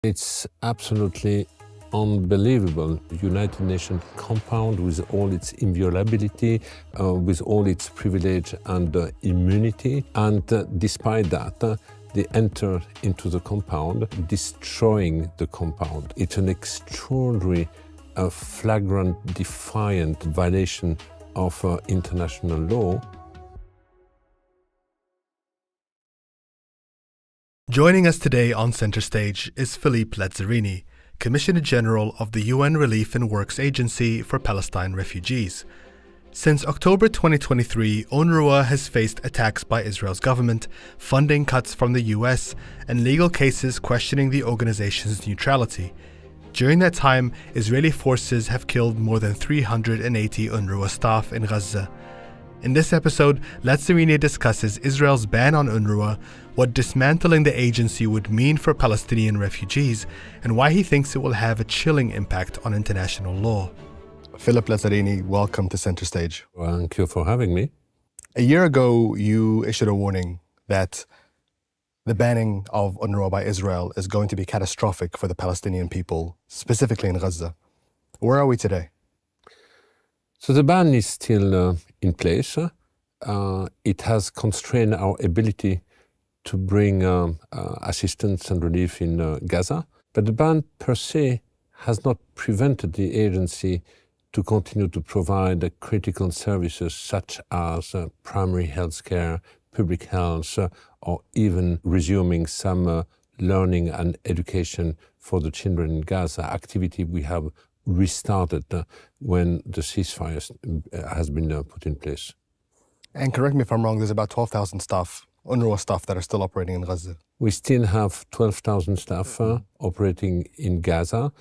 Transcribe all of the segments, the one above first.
It's absolutely unbelievable. The United Nations compound with all its inviolability, with all its privilege and immunity. And despite that, they enter into the compound, destroying the compound. It's an extraordinary, flagrant, defiant violation of international law. Joining us today on Centre Stage is Philippe Lazzarini, Commissioner General of the UN Relief and Works Agency for Palestine Refugees. Since October 2023, UNRWA has faced attacks by Israel's government, funding cuts from the US, and legal cases questioning the organization's neutrality. During that time, Israeli forces have killed more than 380 UNRWA staff in Gaza. In this episode, Lazzarini discusses Israel's ban on UNRWA, what dismantling the agency would mean for Palestinian refugees, and why he thinks it will have a chilling impact on international law. Philippe Lazzarini, welcome to Centre Stage. Thank you for having me. A year ago, you issued a warning that the banning of UNRWA by Israel is going to be catastrophic for the Palestinian people, specifically in Gaza. Where are we today? So the ban is still in place. It has constrained our ability to bring assistance and relief in Gaza. But the ban per se has not prevented the agency to continue to provide critical services such as primary health care, public health, or even resuming some learning and education for the children in Gaza, activity we have restarted when the ceasefire has been put in place. And correct me if I'm wrong, there's about 12,000 staff, UNRWA staff, that are still operating in Gaza. We still have 12,000 staff operating in Gaza.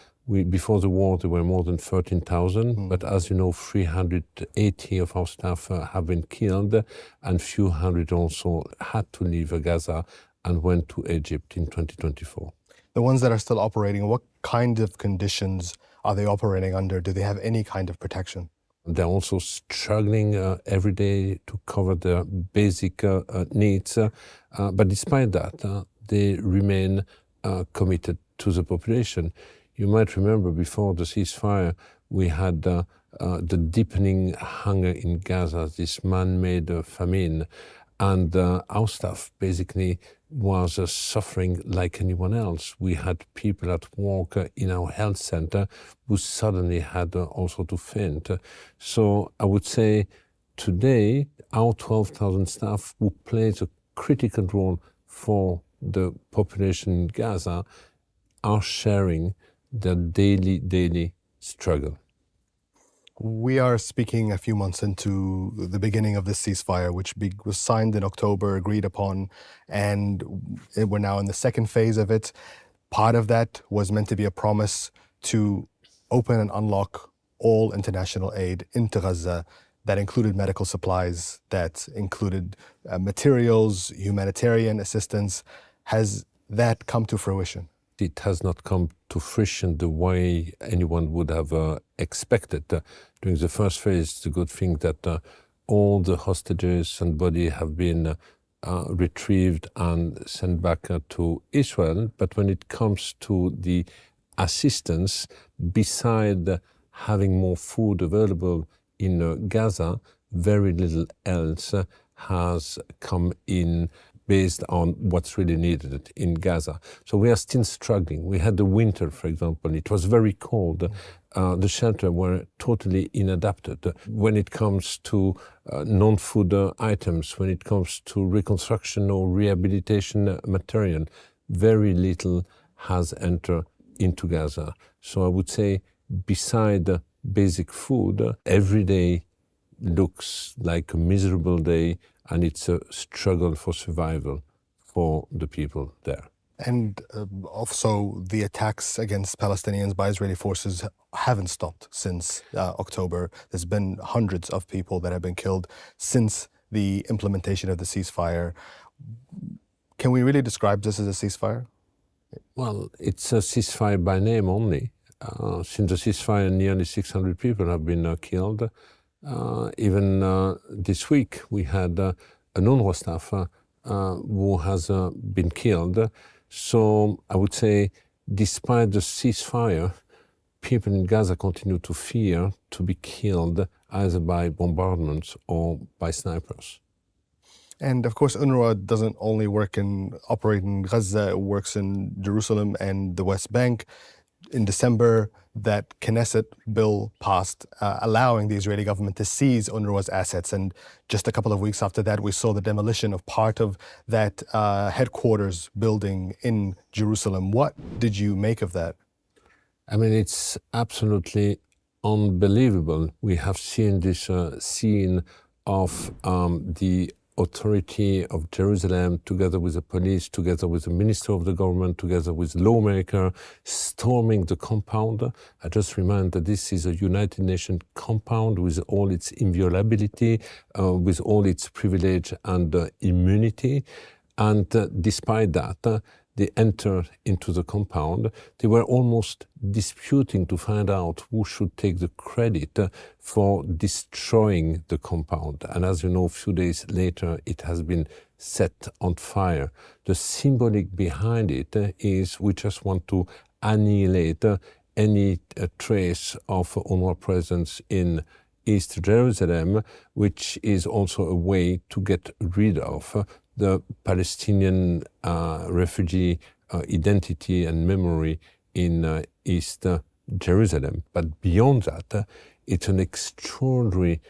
Before the war, there were more than 13,000, but as you know, 380 of our staff have been killed, and few hundred also had to leave Gaza and went to Egypt in 2024. The ones that are still operating, what kind of conditions are they operating under? Do they have any kind of protection? They're also struggling every day to cover their basic needs. But despite that, they remain committed to the population. You might remember before the ceasefire, we had the deepening hunger in Gaza, this man-made famine. And our staff basically was suffering like anyone else. We had people at work in our health center who suddenly had also to faint. So I would say today, our 12,000 staff who plays a critical role for the population in Gaza are sharing their daily struggle. We are speaking a few months into the beginning of this ceasefire, which was signed in October, agreed upon, and we're now in the second phase of it. Part of that was meant to be a promise to open and unlock all international aid into Gaza. That included medical supplies, that included materials, humanitarian assistance. Has that come to fruition? It has not come to fruition the way anyone would have expected. During the first phase, it's a good thing that all the hostages and bodies have been retrieved and sent back to Israel. But when it comes to the assistance, beside having more food available in Gaza, very little else has come in based on what's really needed in Gaza. So we are still struggling. We had the winter, for example. It was very cold. The shelter were totally inadapted. When it comes to non-food items, when it comes to reconstruction or rehabilitation material, very little has entered into Gaza. So I would say beside basic food, every day looks like a miserable day, and it's a struggle for survival for the people there. And also the attacks against Palestinians by Israeli forces haven't stopped since October. There's been hundreds of people that have been killed since the implementation of the ceasefire. Can we really describe this as a ceasefire? Well, it's a ceasefire by name only. Since the ceasefire, nearly 600 people have been killed. Even this week, we had an UNRWA staff who has been killed. So I would say despite the ceasefire, people in Gaza continue to fear to be killed either by bombardments or by snipers. And of course, UNRWA doesn't only operate in Gaza, it works in Jerusalem and the West Bank. In December, that Knesset bill passed allowing the Israeli government to seize UNRWA's assets. And just a couple of weeks after that, we saw the demolition of part of that headquarters building in Jerusalem. What did you make of that? I mean, it's absolutely unbelievable. We have seen this scene of the authority of Jerusalem, together with the police, together with the minister of the government, together with lawmaker, storming the compound. I just remind that this is a United Nations compound with all its inviolability, with all its privilege and immunity. And despite that, they entered into the compound. They were almost disputing to find out who should take the credit for destroying the compound. And as you know, a few days later, it has been set on fire. The symbolic behind it is we just want to annihilate any trace of UNRWA presence in East Jerusalem, which is also a way to get rid of the Palestinian refugee identity and memory in East Jerusalem. But beyond that, it's an extraordinary,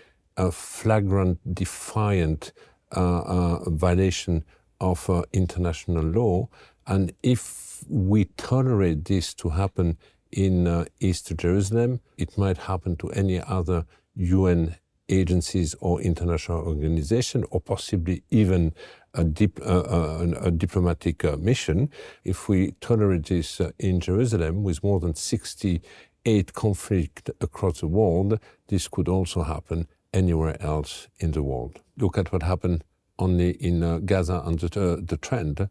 flagrant, defiant violation of international law. And if we tolerate this to happen in East Jerusalem, it might happen to any other UN agencies or international organization, or possibly even a diplomatic mission. If we tolerate this in Jerusalem, with more than 68 conflicts across the world, this could also happen anywhere else in the world. Look at what happened only in Gaza and the trend.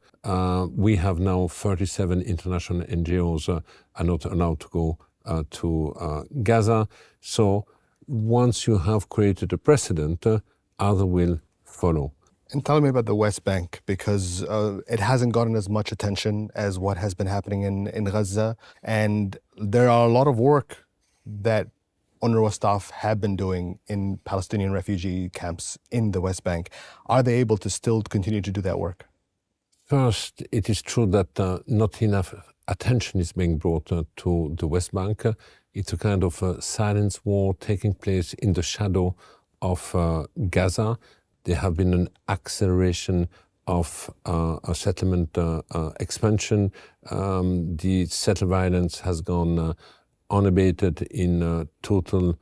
We have now 37 international NGOs are not allowed to go to Gaza. So once you have created a precedent, others will follow. And tell me about the West Bank, because it hasn't gotten as much attention as what has been happening in Gaza. And there are a lot of work that UNRWA staff have been doing in Palestinian refugee camps in the West Bank. Are they able to still continue to do that work? First, it is true that not enough attention is being brought to the West Bank. It's a kind of silence war taking place in the shadow of Gaza. There have been an acceleration of a settlement expansion. The settled violence has gone unabated in total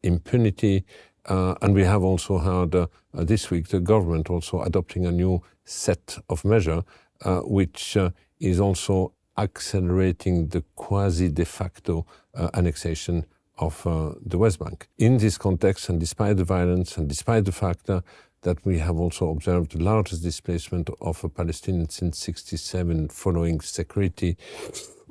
impunity. And we have also heard this week the government also adopting a new set of measures, which is also accelerating the quasi-de facto annexation of the West Bank. In this context, and despite the violence, and despite the fact that we have also observed the largest displacement of Palestinians since '67 following security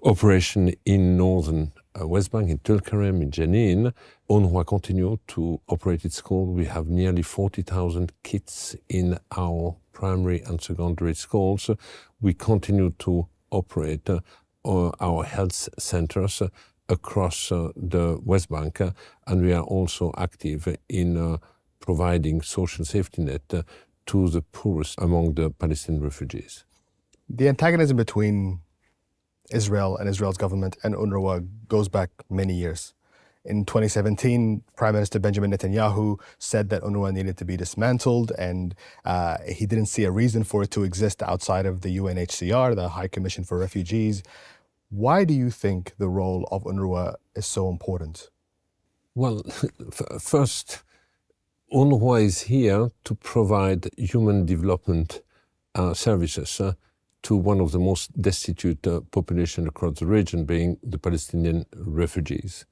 operation in northern West Bank, in Tulkarem, in Jenin, UNRWA continue to operate its school. We have nearly 40,000 kids in our primary and secondary schools. We continue to operate our health centers across the West Bank, and we are also active in providing social safety net to the poorest among the Palestinian refugees. The antagonism between Israel and Israel's government and UNRWA goes back many years. In 2017, Prime Minister Benjamin Netanyahu said that UNRWA needed to be dismantled, and he didn't see a reason for it to exist outside of the UNHCR, the High Commission for Refugees. Why do you think the role of UNRWA is so important? Well, first, UNRWA is here to provide human development services to one of the most destitute populations across the region, being the Palestinian refugees.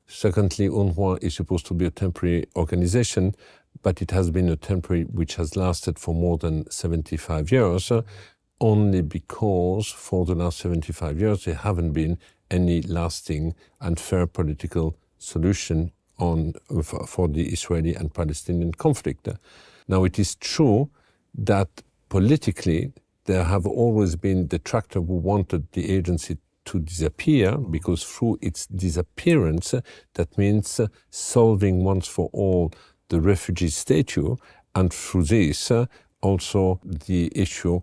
Secondly, UNRWA is supposed to be a temporary organization, but it has been a temporary which has lasted for more than 75 years, only because for the last 75 years there haven't been any lasting and fair political solution for the Israeli and Palestinian conflict. Now, it is true that politically there have always been detractors who wanted the agency to disappear, because through its disappearance, that means solving once for all the refugee statute, and through this also the issue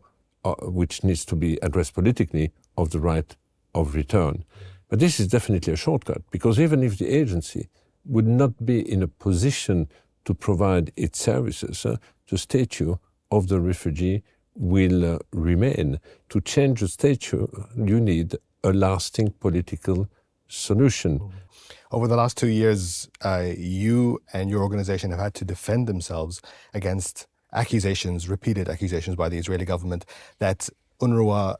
which needs to be addressed politically of the right of return. But this is definitely a shortcut, because even if the agency would not be in a position to provide its services, the statute of the refugee will remain. To change the statute, you need a lasting political solution. Over the last 2 years, you and your organization have had to defend themselves against accusations, repeated accusations by the Israeli government that UNRWA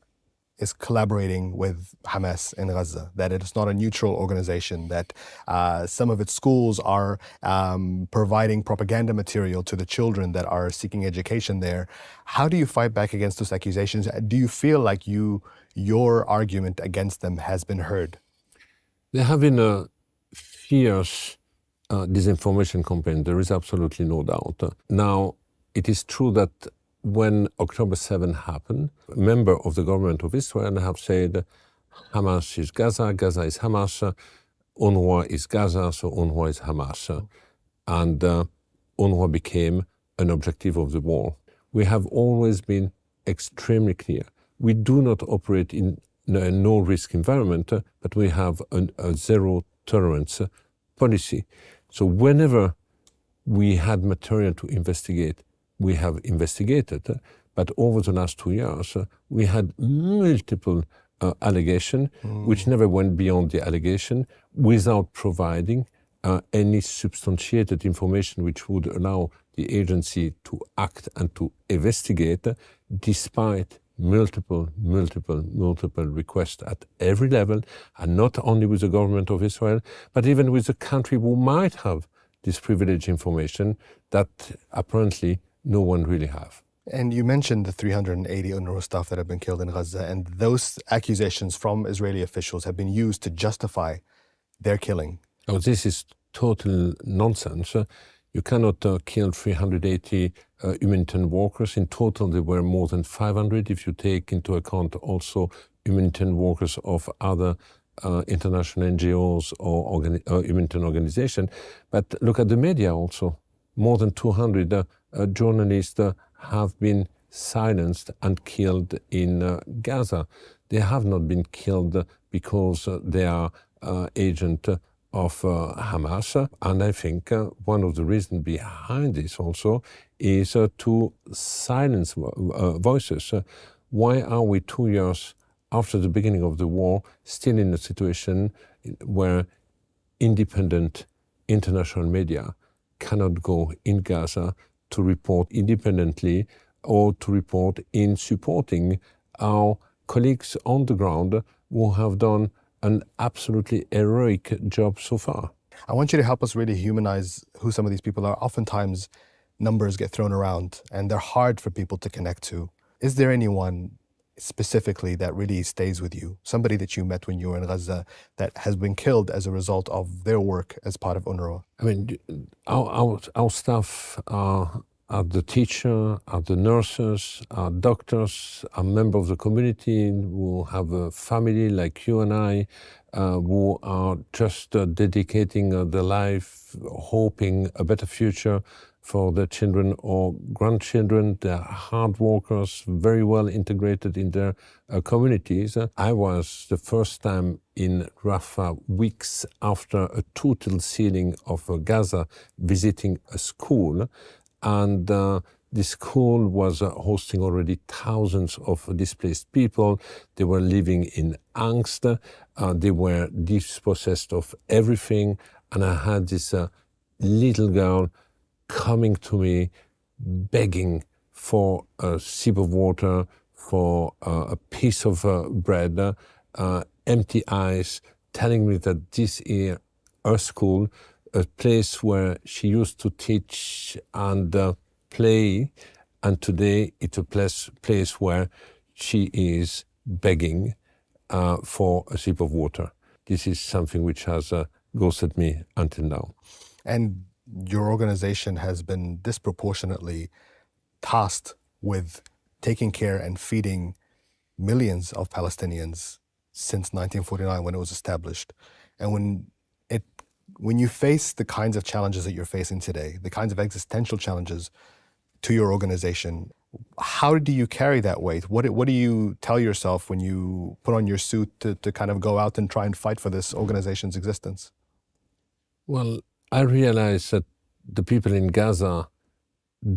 is collaborating with Hamas in Gaza, that it is not a neutral organization, that some of its schools are providing propaganda material to the children that are seeking education there. How do you fight back against those accusations? Do you feel like your argument against them has been heard? There have been a fierce disinformation campaign, there is absolutely no doubt. Now, it is true that when October 7 happened, a member of the government of Israel have said, Hamas is Gaza, Gaza is Hamas, UNRWA is Gaza, so UNRWA is Hamas. And UNRWA became an objective of the war. We have always been extremely clear. We do not operate in a no-risk environment, but we have a zero-tolerance policy. So whenever we had material to investigate, we have investigated, but over the last 2 years, we had multiple allegations, which never went beyond the allegation, without providing any substantiated information which would allow the agency to act and to investigate, despite multiple requests at every level, and not only with the government of Israel, but even with the country who might have this privileged information that apparently no one really have. And you mentioned the 380 UNRWA staff that have been killed in Gaza, and those accusations from Israeli officials have been used to justify their killing. Oh, this is total nonsense. You cannot kill 380 humanitarian workers. In total, there were more than 500 if you take into account also humanitarian workers of other international NGOs or humanitarian organizations. But look at the media also. More than 200 journalists have been silenced and killed in Gaza. They have not been killed because they are agents of Hamas. And I think one of the reasons behind this also is to silence voices. Why are we 2 years after the beginning of the war still in a situation where independent international media cannot go in Gaza to report independently or to report in supporting our colleagues on the ground who have done an absolutely heroic job so far? I want you to help us really humanize who some of these people are. Oftentimes, numbers get thrown around and they're hard for people to connect to. Is there anyone specifically that really stays with you? Somebody that you met when you were in Gaza that has been killed as a result of their work as part of UNRWA? I mean, our staff are the teacher, are the nurses, are doctors, are members of the community who have a family like you and I, who are just dedicating their life, hoping a better future for their children or grandchildren. They're hard workers, very well integrated in their communities. I was the first time in Rafah weeks after a total sealing of Gaza, visiting a school. And the school was hosting already thousands of displaced people. They were living in angst. They were dispossessed of everything. And I had this little girl coming to me, begging for a sip of water, for a piece of bread, empty eyes, telling me that this is her school, a place where she used to teach and play, and today it's a place where she is begging for a sip of water. This is something which has ghosted me until now. And your organization has been disproportionately tasked with taking care and feeding millions of Palestinians since 1949 when it was established. And when you face the kinds of challenges that you're facing today, the kinds of existential challenges to your organization, how do you carry that weight? What do you tell yourself when you put on your suit to kind of go out and try and fight for this organization's existence? Well, I realize that the people in Gaza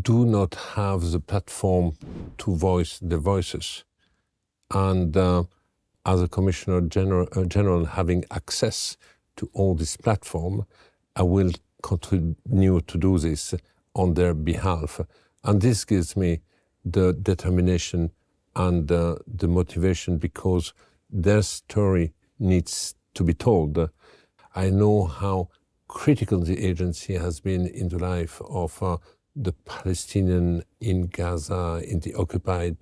do not have the platform to voice their voices. And as a Commissioner General having access to all this platform, I will continue to do this on their behalf. And this gives me the determination and the motivation, because their story needs to be told. I know how critical the agency has been in the life of the Palestinian in Gaza, in the occupied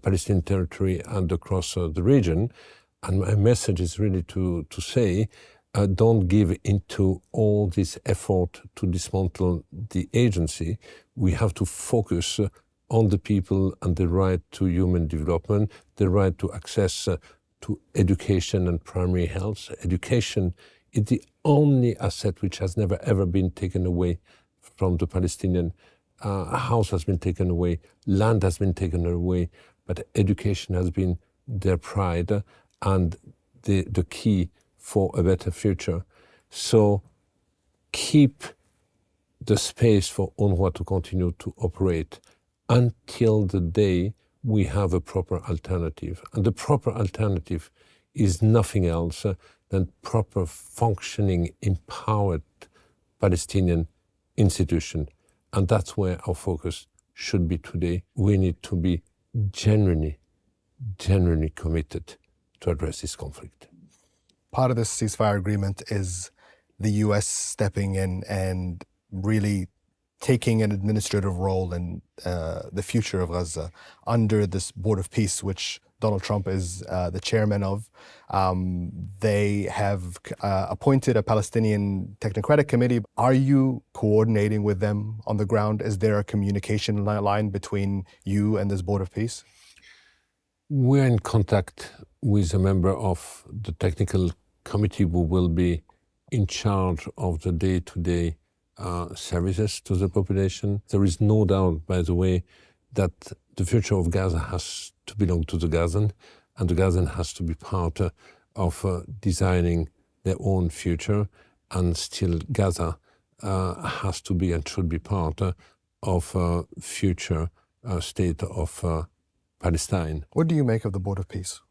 Palestinian territory and across the region. And my message is really to say, don't give into all this effort to dismantle the agency. We have to focus on the people and the right to human development, the right to access to education and primary health. Education is the only asset which has never ever been taken away from the Palestinian. A house has been taken away, land has been taken away, but education has been their pride and the key for a better future. So keep the space for UNRWA to continue to operate until the day we have a proper alternative. And the proper alternative is nothing else than proper functioning, empowered Palestinian institution. And that's where our focus should be today. We need to be genuinely committed to address this conflict. Part of this ceasefire agreement is the U.S. stepping in and really taking an administrative role in the future of Gaza under this Board of Peace, which Donald Trump is the chairman of. They have appointed a Palestinian technocratic committee. Are you coordinating with them on the ground? Is there a communication line between you and this Board of Peace? We're in contact with a member of the technical committee who will be in charge of the day-to-day services to the population. There is no doubt, by the way, that the future of Gaza has to belong to the Gazan, and the Gazan has to be part of designing their own future, and still Gaza has to be and should be part of a future state of Palestine. What do you make of the Board of Peace?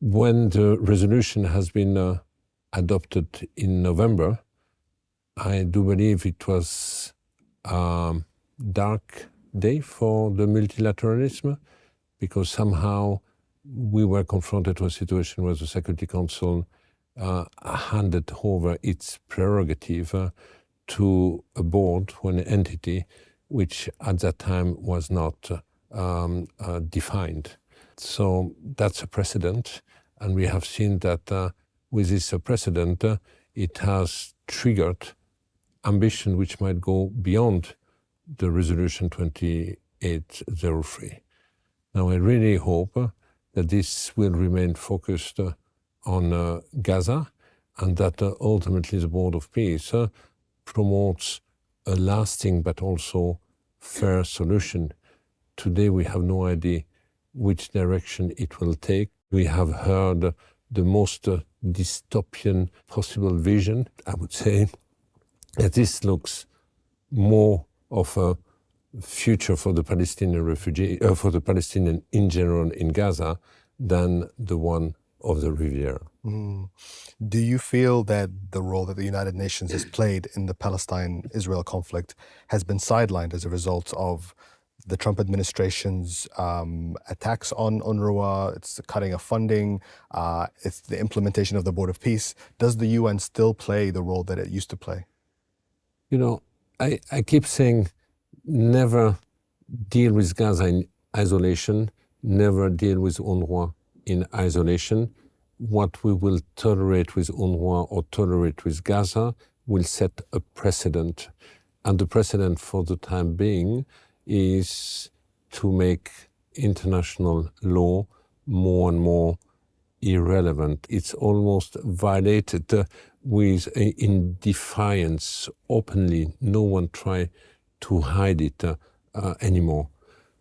When the resolution has been adopted in November, I do believe it was a dark day for the multilateralism, because somehow we were confronted with a situation where the Security Council handed over its prerogative to a board, to an entity which at that time was not defined. So that's a precedent, and we have seen that with this precedent, it has triggered ambition which might go beyond the resolution 2803. Now I really hope that this will remain focused on Gaza, and that ultimately the Board of Peace promotes a lasting but also fair solution. Today we have no idea which direction it will take. We have heard the most dystopian possible vision. I would say that this looks more of a future for the Palestinian refugee, for the Palestinian in general in Gaza, than the one of the Riviera. Do you feel that the role that the United Nations has played in the Palestine-Israel conflict has been sidelined as a result of the Trump administration's attacks on UNRWA, its cutting of funding, it's the implementation of the Board of Peace? Does the UN still play the role that it used to play? You know, I keep saying never deal with Gaza in isolation, never deal with UNRWA in isolation. What we will tolerate with UNRWA or tolerate with Gaza will set a precedent. And the precedent for the time being is to make international law more and more irrelevant. It's almost violated in defiance openly. No one try to hide it anymore.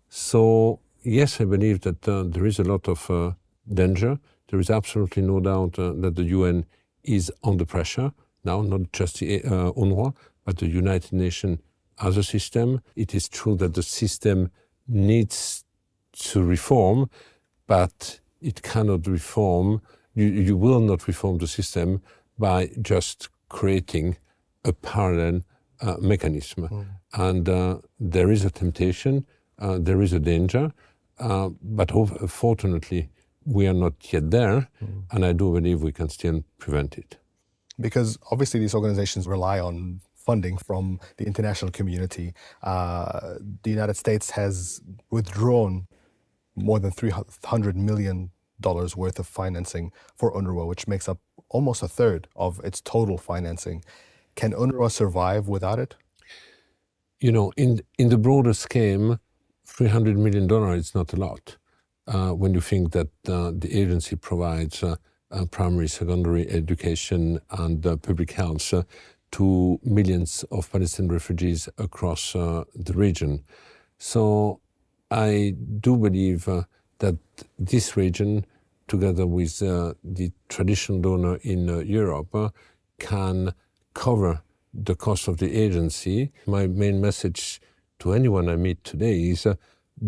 So yes, I believe that there is a lot of danger. There is absolutely no doubt that the UN is under pressure now, not just the UNRWA, but the United Nations as a system. It is true that the system needs to reform, but it cannot reform. You will not reform the system by just creating a parallel mechanism. And there is a temptation, there is a danger, but fortunately we are not yet there, and I do believe we can still prevent it. Because obviously these organizations rely on funding from the international community. The United States has withdrawn more than $300 million worth of financing for UNRWA, which makes up almost a third of its total financing. Can UNRWA survive without it? You know, in the broader scheme, $300 million is not a lot. When you think that the agency provides primary, secondary education and public health to millions of Palestinian refugees across the region. So I do believe that this region, together with the traditional donor in Europe, can cover the cost of the agency. My main message to anyone I meet today is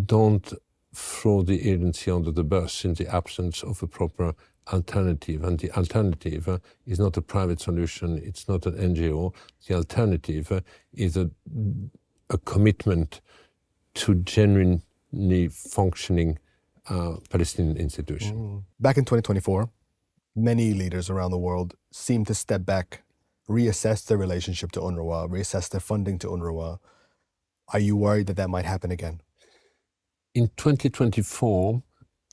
don't throw the agency under the bus in the absence of a proper alternative. And the alternative is not a private solution, it's not an NGO. The alternative is a commitment to genuinely functioning Palestinian institution. Back in 2024, many leaders around the world seemed to step back, reassess their relationship to UNRWA, reassess their funding to UNRWA. Are you worried that that might happen again? In 2024,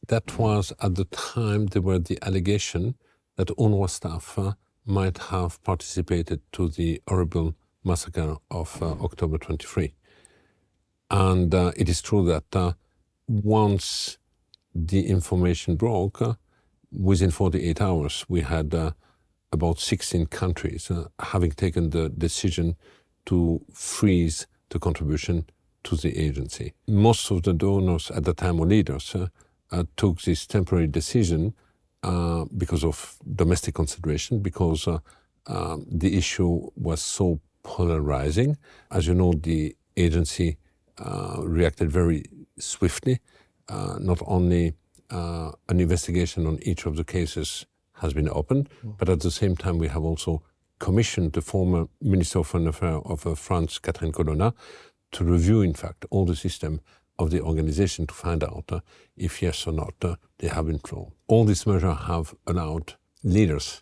that was at the time there were the allegation that UNRWA staff might have participated to the horrible massacre of October 23. And it is true that once the information broke, within 48 hours, we had about 16 countries having taken the decision to freeze the contribution to the agency. Most of the donors at the time, or leaders, took this temporary decision because of domestic consideration, because the issue was so polarizing. As you know, the agency reacted very swiftly. Not only an investigation on each of the cases has been opened, but at the same time we have also commissioned the former Minister of Foreign Affairs of France, Catherine Colonna, to review, in fact, all the system of the organization to find out if yes or not they have been flown. All these measures have allowed leaders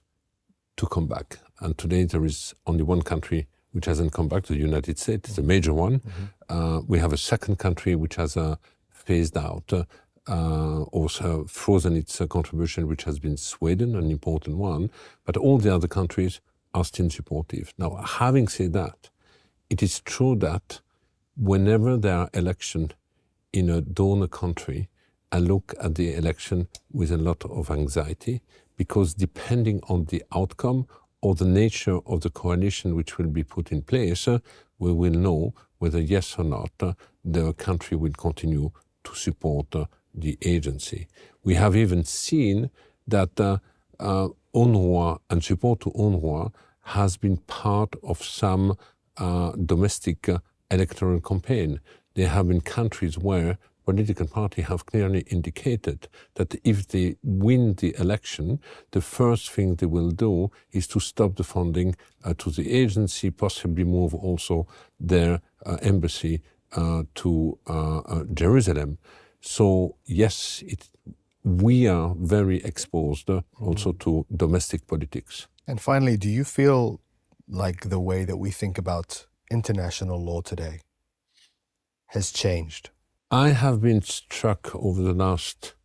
to come back. And today there is only one country which hasn't come back, the United States. It's a major one. We have a second country which has phased out, also frozen its contribution, which has been Sweden, an important one. But all the other countries are still supportive. Now, having said that, it is true that whenever there are elections in a donor country, I look at the election with a lot of anxiety, because depending on the outcome or the nature of the coalition which will be put in place, we will know whether yes or not the country will continue to support the agency. We have even seen that UNRWA and support to UNRWA has been part of some domestic electoral campaign. There have been countries where political parties have clearly indicated that if they win the election, the first thing they will do is to stop the funding to the agency, possibly move also their embassy to Jerusalem. So yes, we are very exposed also to domestic politics. And finally, do you feel like the way that we think about international law today has changed? I have been struck over the last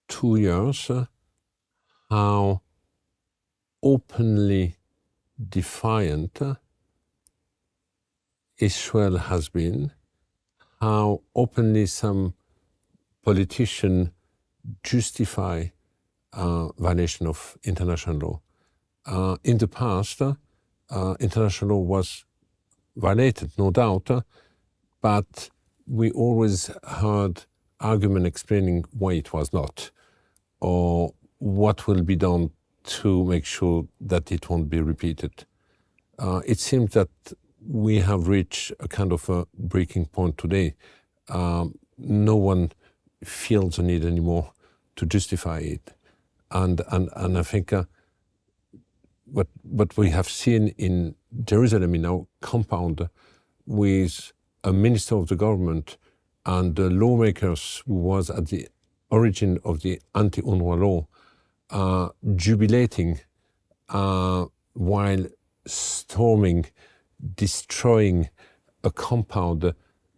2 years how openly defiant Israel has been, how openly some politicians justify violation of international law. In the past, international law was violated, no doubt, but we always heard argument explaining why it was not, or what will be done to make sure that it won't be repeated. It seems that we have reached a kind of a breaking point today. No one feels the need anymore to justify it. And I think what we have seen in Jerusalem in our compound with a minister of the government and the lawmakers who was at the origin of the anti-UNRWA law jubilating while storming, destroying a compound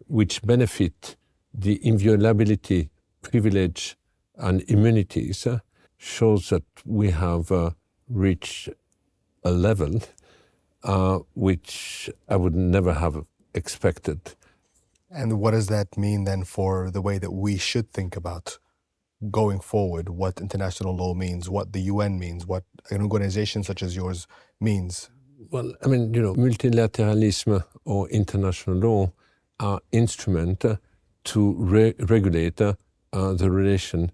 which benefit the inviolability, privilege and immunities shows that we have reached a level which I would never have expected. And what does that mean then for the way that we should think about going forward, what international law means, what the UN means, what an organization such as yours means? Well, I mean, multilateralism or international law are instruments to regulate the relation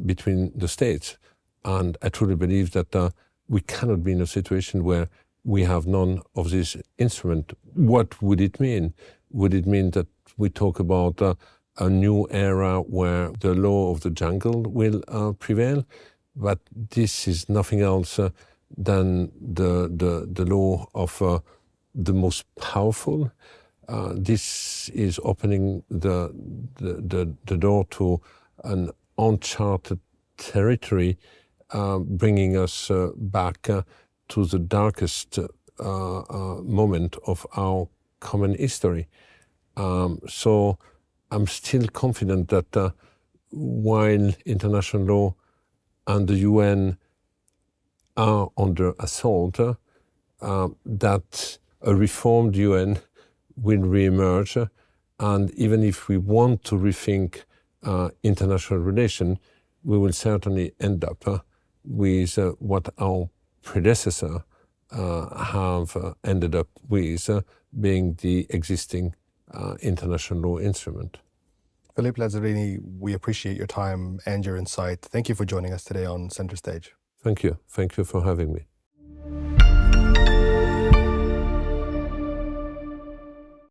between the states. And I truly believe that we cannot be in a situation where we have none of this instrument. What would it mean? Would it mean that we talk about a new era where the law of the jungle will prevail? But this is nothing else than the law of the most powerful. This is opening the door to an uncharted territory, bringing us back to the darkest moment of our common history. So I'm still confident that while international law and the UN are under assault, that a reformed UN will re-emerge. And even if we want to rethink international relations, we will certainly end up with what our predecessor have ended up with, being the existing international law instrument. Philippe Lazzarini, we appreciate your time and your insight. Thank you for joining us today on Center Stage. Thank you. Thank you for having me.